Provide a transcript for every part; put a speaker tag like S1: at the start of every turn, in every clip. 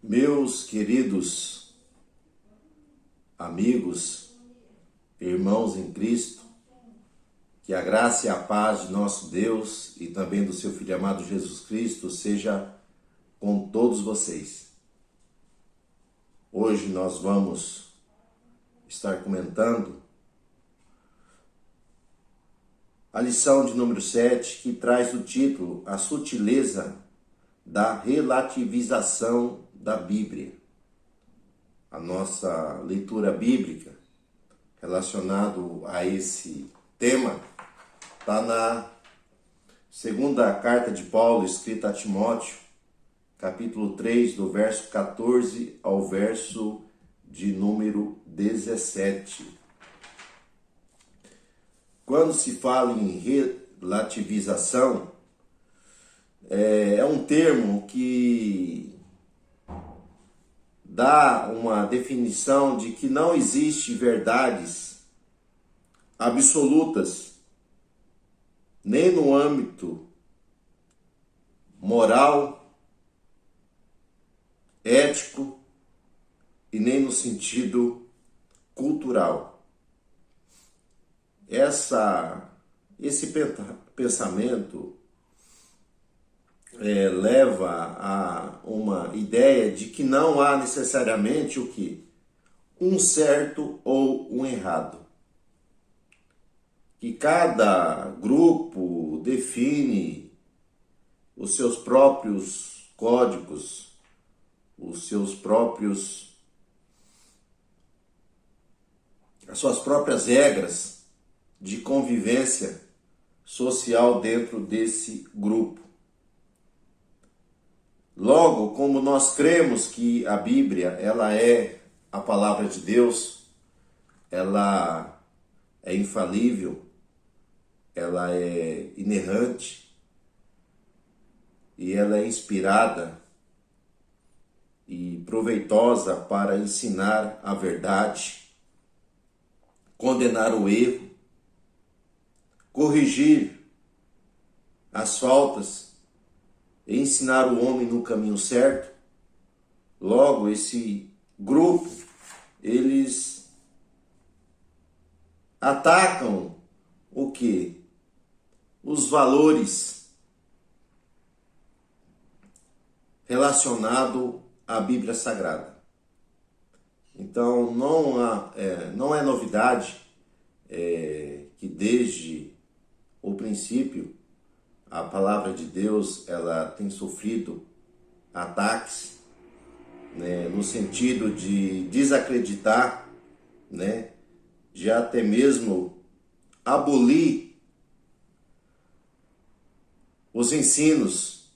S1: Meus queridos amigos, irmãos em Cristo, que a graça e a paz de nosso Deus e também do seu Filho amado Jesus Cristo seja com todos vocês. Hoje nós vamos estar comentando a lição de número 7, que traz o título A Sutileza da Relativização da Bíblia. A nossa leitura bíblica relacionado a esse tema está na segunda carta de Paulo, escrita a Timóteo, capítulo 3, do verso 14 ao verso de número 17. Quando se fala em relativização, é um termo que dá uma definição de que não existe verdades absolutas, nem no âmbito moral, ético e nem no sentido cultural. Esse pensamento leva a uma ideia de que não há necessariamente o que? Um certo ou um errado. Que cada grupo define os seus próprios códigos, as suas próprias regras de convivência social dentro desse grupo. Logo, como nós cremos que a Bíblia ela é a palavra de Deus, ela é infalível, ela é inerrante e ela é inspirada e proveitosa para ensinar a verdade, condenar o erro, corrigir as faltas, ensinar o homem no caminho certo. Logo, esse grupo, eles atacam o quê? Os valores relacionados à Bíblia Sagrada. Então, não é novidade que desde o princípio a palavra de Deus ela tem sofrido ataques, né, no sentido de desacreditar, né, de até mesmo abolir os ensinos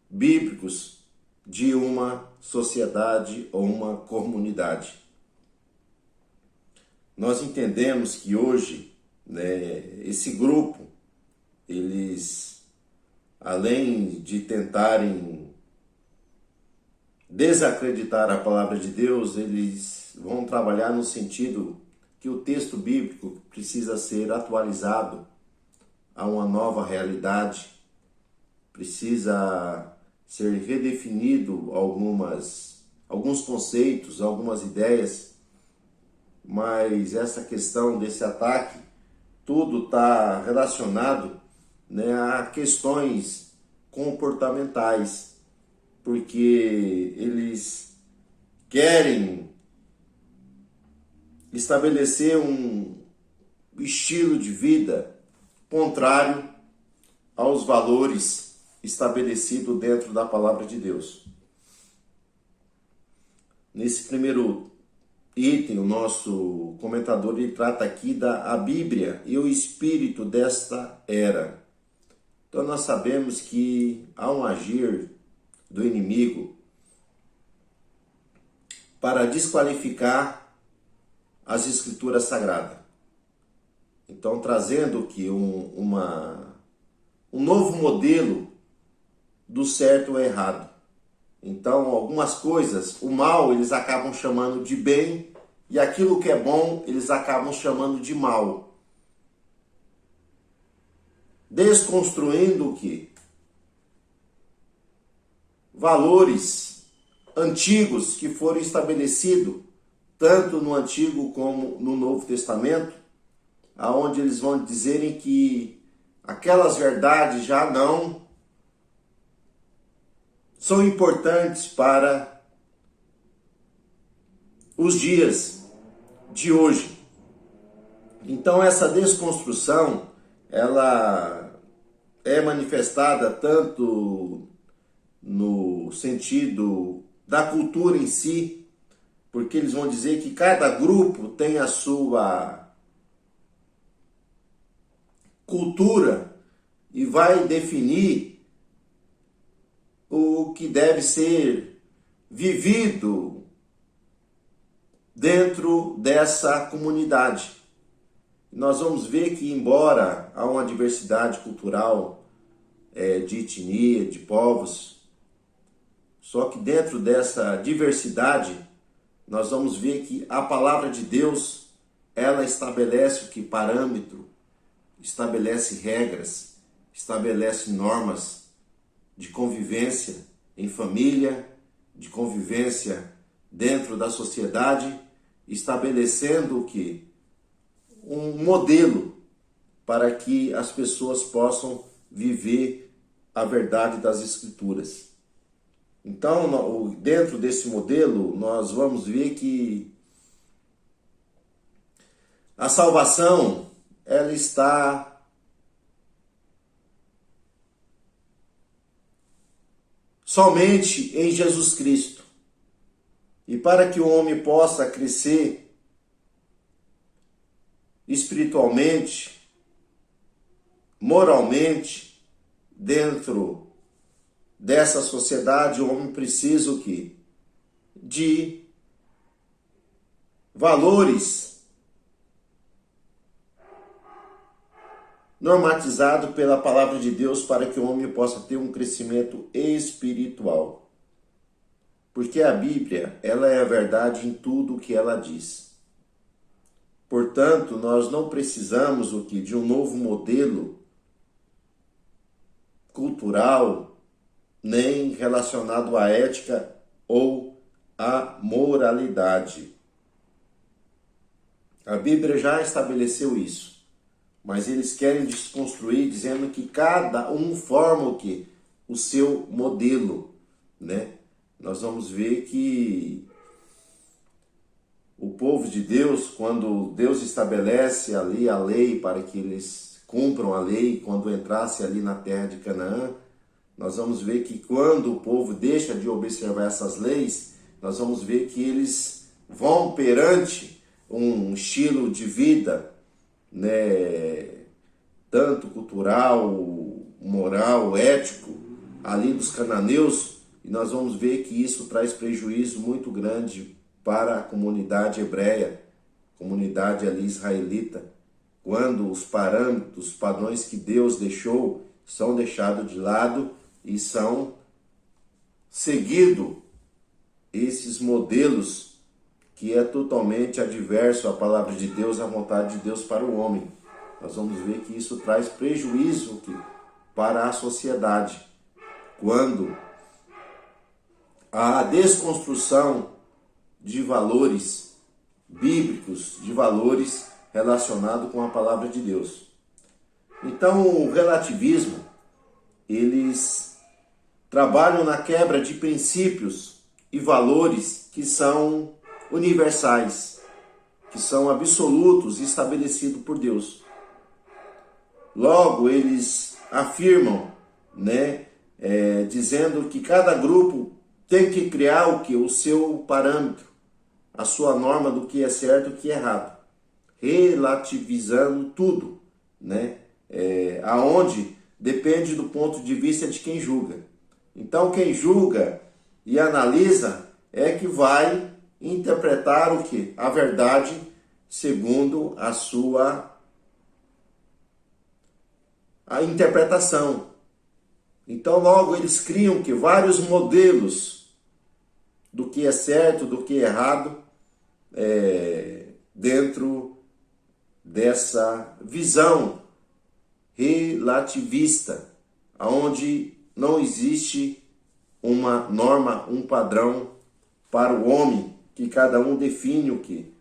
S1: bíblicos de uma sociedade ou uma comunidade. Nós entendemos que hoje, né, esse grupo, eles, além de tentarem desacreditar a palavra de Deus, eles vão trabalhar no sentido que o texto bíblico precisa ser atualizado a uma nova realidade, precisa ser redefinido alguns conceitos, algumas ideias, mas essa questão desse ataque, tudo está relacionado, né, a questões comportamentais, porque eles querem estabelecer um estilo de vida contrário aos valores estabelecidos dentro da palavra de Deus. Nesse primeiro item, o nosso comentador ele trata aqui a Bíblia e o espírito desta era. Então nós sabemos que há um agir do inimigo para desqualificar as escrituras sagradas. Então trazendo que um novo modelo do certo ou errado. Então algumas coisas, o mal eles acabam chamando de bem e aquilo que é bom eles acabam chamando de mal. Desconstruindo o quê? Valores antigos que foram estabelecidos, tanto no Antigo como no Novo Testamento, aonde eles vão dizerem que aquelas verdades já não são importantes para os dias de hoje. Então essa desconstrução, ela é manifestada tanto no sentido da cultura em si, porque eles vão dizer que cada grupo tem a sua cultura e vai definir o que deve ser vivido dentro dessa comunidade. Nós vamos ver que, embora há uma diversidade cultural de etnia, de povos, só que dentro dessa diversidade, nós vamos ver que a palavra de Deus, ela estabelece o que? Parâmetro, estabelece regras, estabelece normas de convivência em família, de convivência dentro da sociedade, estabelecendo o que? Um modelo para que as pessoas possam viver a verdade das Escrituras. Então, dentro desse modelo, nós vamos ver que a salvação, ela está somente em Jesus Cristo. E para que o homem possa crescer espiritualmente, moralmente, dentro dessa sociedade, o homem precisa o quê? De valores normatizados pela palavra de Deus para que o homem possa ter um crescimento espiritual. Porque a Bíblia, ela é a verdade em tudo o que ela diz. Portanto, nós não precisamos o quê? De um novo modelo cultural, nem relacionado à ética ou à moralidade. A Bíblia já estabeleceu isso, mas eles querem desconstruir, dizendo que cada um forma o quê? O seu modelo, né? Nós vamos ver que o povo de Deus, quando Deus estabelece ali a lei para que eles cumpram a lei, quando entrasse ali na terra de Canaã, nós vamos ver que quando o povo deixa de observar essas leis, nós vamos ver que eles vão perante um estilo de vida, né, tanto cultural, moral, ético, ali dos cananeus, e nós vamos ver que isso traz prejuízo muito grande para a comunidade hebreia, comunidade ali israelita, quando os parâmetros, os padrões que Deus deixou são deixados de lado e são seguidos esses modelos que é totalmente adverso à palavra de Deus, à vontade de Deus para o homem. Nós vamos ver que isso traz prejuízo para a sociedade, quando a desconstrução de valores bíblicos, de valores relacionados com a palavra de Deus. Então, o relativismo, eles trabalham na quebra de princípios e valores que são universais, que são absolutos e estabelecidos por Deus. Logo, eles afirmam, né, dizendo que cada grupo tem que criar o que? O seu parâmetro, a sua norma do que é certo e o que é errado, relativizando tudo, né? Aonde depende do ponto de vista de quem julga. Então, quem julga e analisa é que vai interpretar o que? A verdade segundo a interpretação. Então, logo, eles criam que vários modelos do que é certo, do que é errado, dentro dessa visão relativista, onde não existe uma norma, um padrão para o homem, que cada um define o que?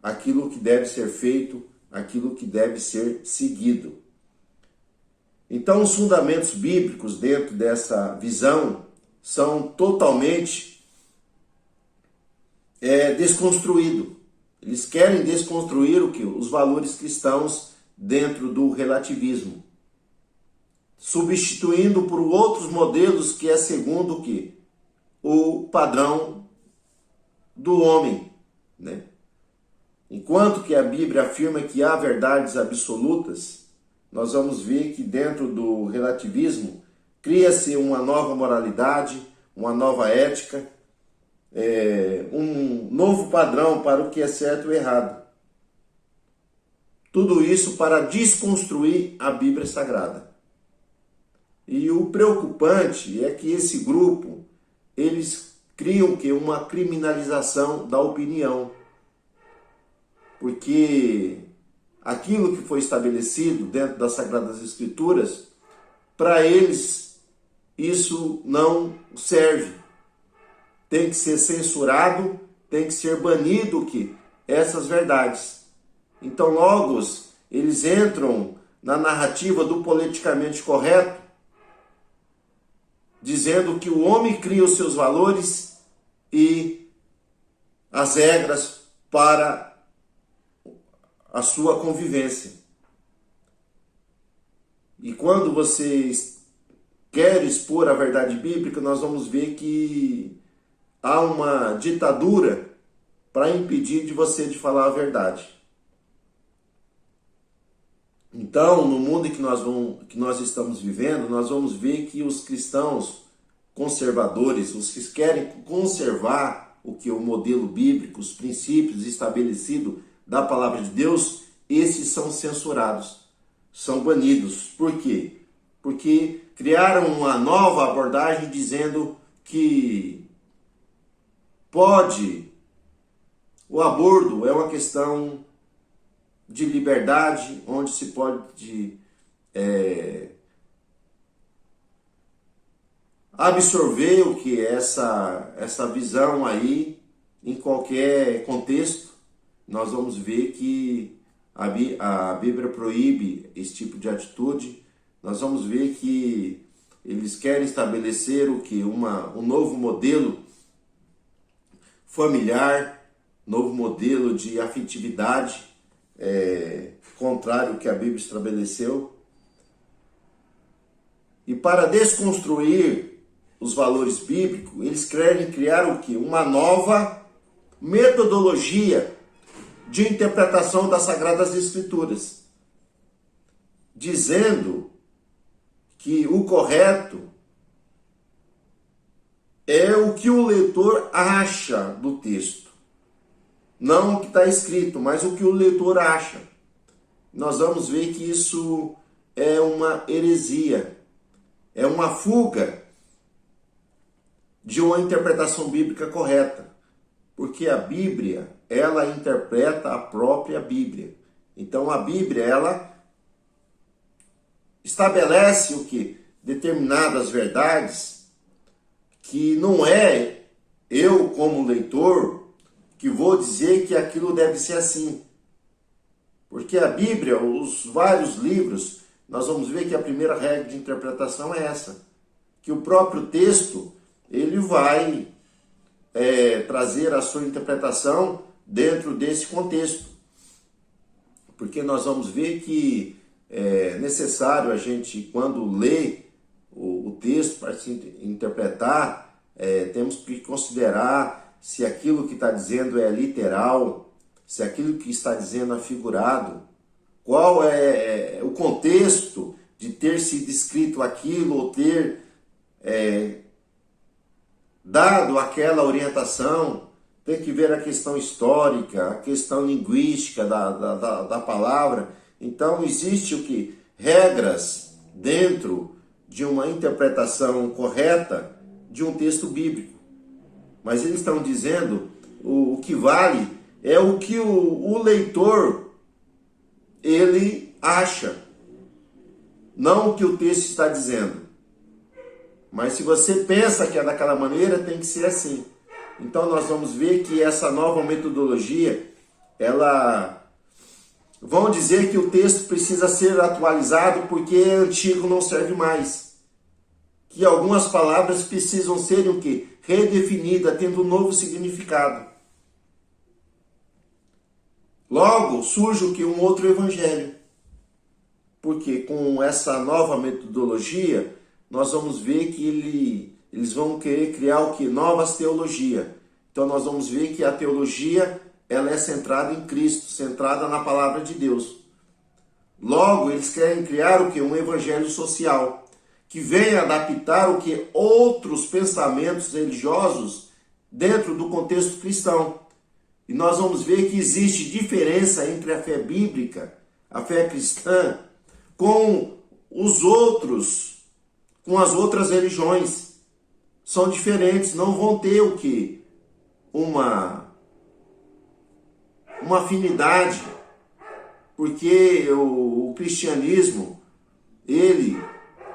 S1: Aquilo que deve ser feito, aquilo que deve ser seguido. Então, os fundamentos bíblicos dentro dessa visão são totalmente desconstruídos. Eles querem desconstruir o que? Os valores cristãos dentro do relativismo, substituindo por outros modelos que é segundo o que? O padrão do homem, né? Enquanto que a Bíblia afirma que há verdades absolutas, nós vamos ver que dentro do relativismo cria-se uma nova moralidade, uma nova ética, um novo padrão para o que é certo e errado. Tudo isso para desconstruir a Bíblia Sagrada. E o preocupante é que esse grupo, eles criam que uma criminalização da opinião. Porque aquilo que foi estabelecido dentro das Sagradas Escrituras, para eles isso não serve. Tem que ser censurado, tem que ser banido que essas verdades. Então, logo, eles entram na narrativa do politicamente correto, dizendo que o homem cria os seus valores e as regras para a sua convivência. E quando você quer expor a verdade bíblica, nós vamos ver que há uma ditadura para impedir de você de falar a verdade. Então, no mundo que nós estamos vivendo, nós vamos ver que os cristãos conservadores, os que querem conservar o que é o modelo bíblico, os princípios estabelecidos da palavra de Deus, esses são censurados, são banidos. Por quê? Porque criaram uma nova abordagem dizendo que o aborto é uma questão de liberdade, onde se pode absorver o que é essa visão aí em qualquer contexto. Nós vamos ver que a Bíblia proíbe esse tipo de atitude. Nós vamos ver que eles querem estabelecer o que? Um novo modelo familiar, novo modelo de afetividade, contrário ao que a Bíblia estabeleceu. E para desconstruir os valores bíblicos, eles querem criar o que? Uma nova metodologia de interpretação das Sagradas Escrituras, dizendo que o correto é o que o leitor acha do texto. Não o que está escrito, mas o que o leitor acha. Nós vamos ver que isso é uma heresia, é uma fuga de uma interpretação bíblica correta. Porque a Bíblia, ela interpreta a própria Bíblia. Então a Bíblia, ela estabelece o que? Determinadas verdades que não é eu, como leitor, que vou dizer que aquilo deve ser assim. Porque a Bíblia, os vários livros, nós vamos ver que a primeira regra de interpretação é essa. Que o próprio texto, ele vai trazer a sua interpretação dentro desse contexto. Porque nós vamos ver que é necessário a gente, quando lê o texto para se interpretar, temos que considerar se aquilo que está dizendo é literal, se aquilo que está dizendo é figurado, qual é o contexto de ter sido escrito aquilo ou ter dado aquela orientação. Tem que ver a questão histórica, a questão linguística da palavra. Então, existe o que? Regras dentro de uma interpretação correta de um texto bíblico. Mas eles estão dizendo o que vale é o que o leitor ele acha, não o que o texto está dizendo. Mas se você pensa que é daquela maneira, tem que ser assim. Então nós vamos ver que essa nova metodologia, vão dizer que o texto precisa ser atualizado porque antigo não serve mais. Que algumas palavras precisam ser o quê? Redefinidas, tendo um novo significado. Logo, surge o que? Um outro evangelho. Porque com essa nova metodologia, nós vamos ver que eles vão querer criar o que? Novas teologias. Então nós vamos ver que a teologia, ela é centrada em Cristo, centrada na palavra de Deus. Logo, eles querem criar o que? Um evangelho social, que venha adaptar o que? Outros pensamentos religiosos dentro do contexto cristão. E nós vamos ver que existe diferença entre a fé bíblica, a fé cristã, com com as outras religiões. São diferentes, não vão ter o que? Uma afinidade, porque o cristianismo, ele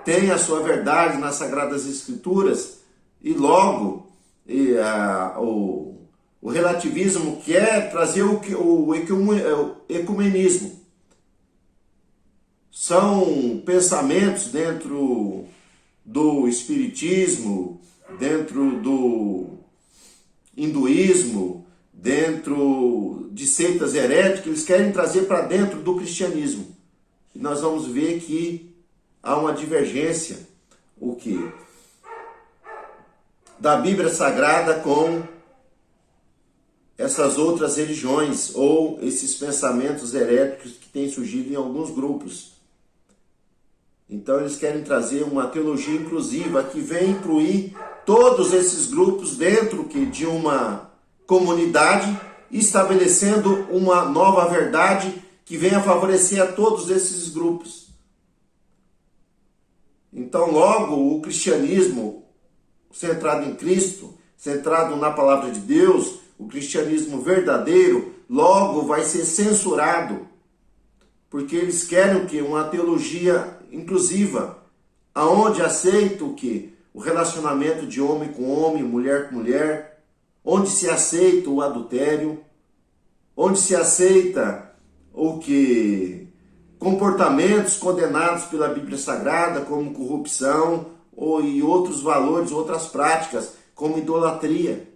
S1: tem a sua verdade nas Sagradas Escrituras, e logo o relativismo quer trazer o ecumenismo. São pensamentos dentro do espiritismo, dentro do hinduísmo, dentro de seitas heréticas, eles querem trazer para dentro do cristianismo. E nós vamos ver que há uma divergência, o que? Da Bíblia Sagrada com essas outras religiões, ou esses pensamentos heréticos que têm surgido em alguns grupos. Então eles querem trazer uma teologia inclusiva que vem incluir todos esses grupos dentro de uma comunidade, estabelecendo uma nova verdade que venha favorecer a todos esses grupos. Então logo o cristianismo centrado em Cristo, centrado na palavra de Deus, o cristianismo verdadeiro, logo vai ser censurado, porque eles querem o quê? Uma teologia inclusiva, aonde aceita o quê? O relacionamento de homem com homem, mulher com mulher, onde se aceita o adultério, onde se aceita o que? Comportamentos condenados pela Bíblia Sagrada, como corrupção, e outros valores, outras práticas, como idolatria.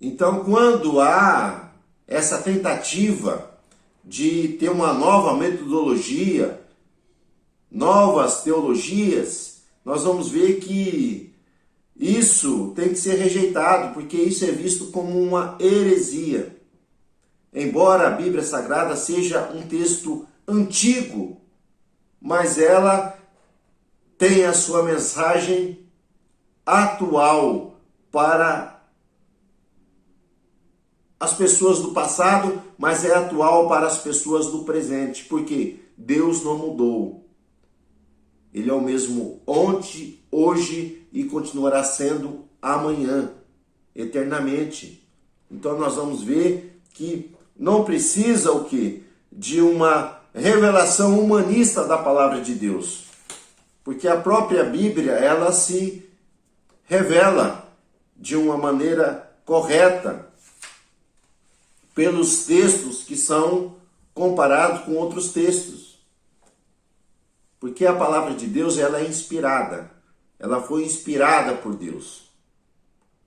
S1: Então, quando há essa tentativa de ter uma nova metodologia, novas teologias, nós vamos ver que isso tem que ser rejeitado, porque isso é visto como uma heresia. Embora a Bíblia Sagrada seja um texto antigo, mas ela tem a sua mensagem atual para as pessoas do passado, mas é atual para as pessoas do presente, porque Deus não mudou. Ele é o mesmo ontem, hoje e continuará sendo amanhã, eternamente. Então nós vamos ver que não precisa o quê? De uma revelação humanista da palavra de Deus. Porque a própria Bíblia, ela se revela de uma maneira correta pelos textos que são comparados com outros textos. Porque a palavra de Deus, ela é inspirada. Ela foi inspirada por Deus.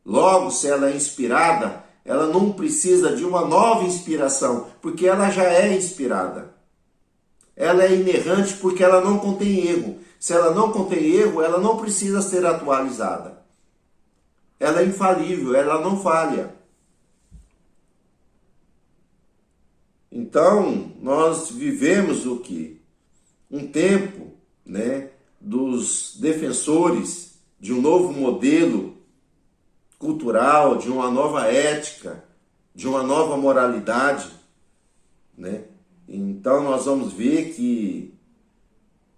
S1: Logo, se ela é inspirada, ela não precisa de uma nova inspiração, porque ela já é inspirada. Ela é inerrante porque ela não contém erro. Se ela não contém erro, ela não precisa ser atualizada. Ela é infalível, ela não falha. Então, nós vivemos o quê? Um tempo, dos defensores de um novo modelo cultural, de uma nova ética, de uma nova moralidade, Então nós vamos ver que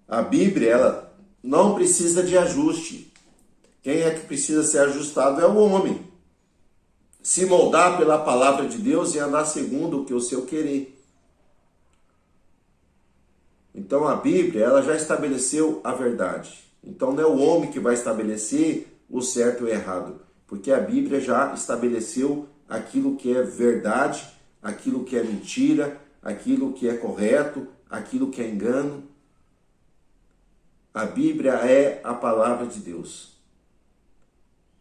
S1: a Bíblia, ela não precisa de ajuste. Quem é que precisa ser ajustado é o homem. Se moldar pela palavra de Deus e andar segundo o que o seu querer. Então a Bíblia, ela já estabeleceu a verdade. Então não é o homem que vai estabelecer o certo e o errado, porque a Bíblia já estabeleceu aquilo que é verdade, aquilo que é mentira, aquilo que é correto, aquilo que é engano. A Bíblia é a palavra de Deus.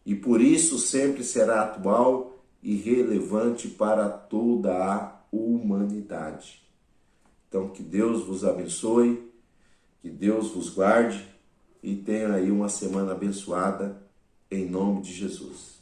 S1: E por isso sempre será atual e relevante para toda a humanidade. Então, que Deus vos abençoe, que Deus vos guarde e tenha aí uma semana abençoada, em nome de Jesus.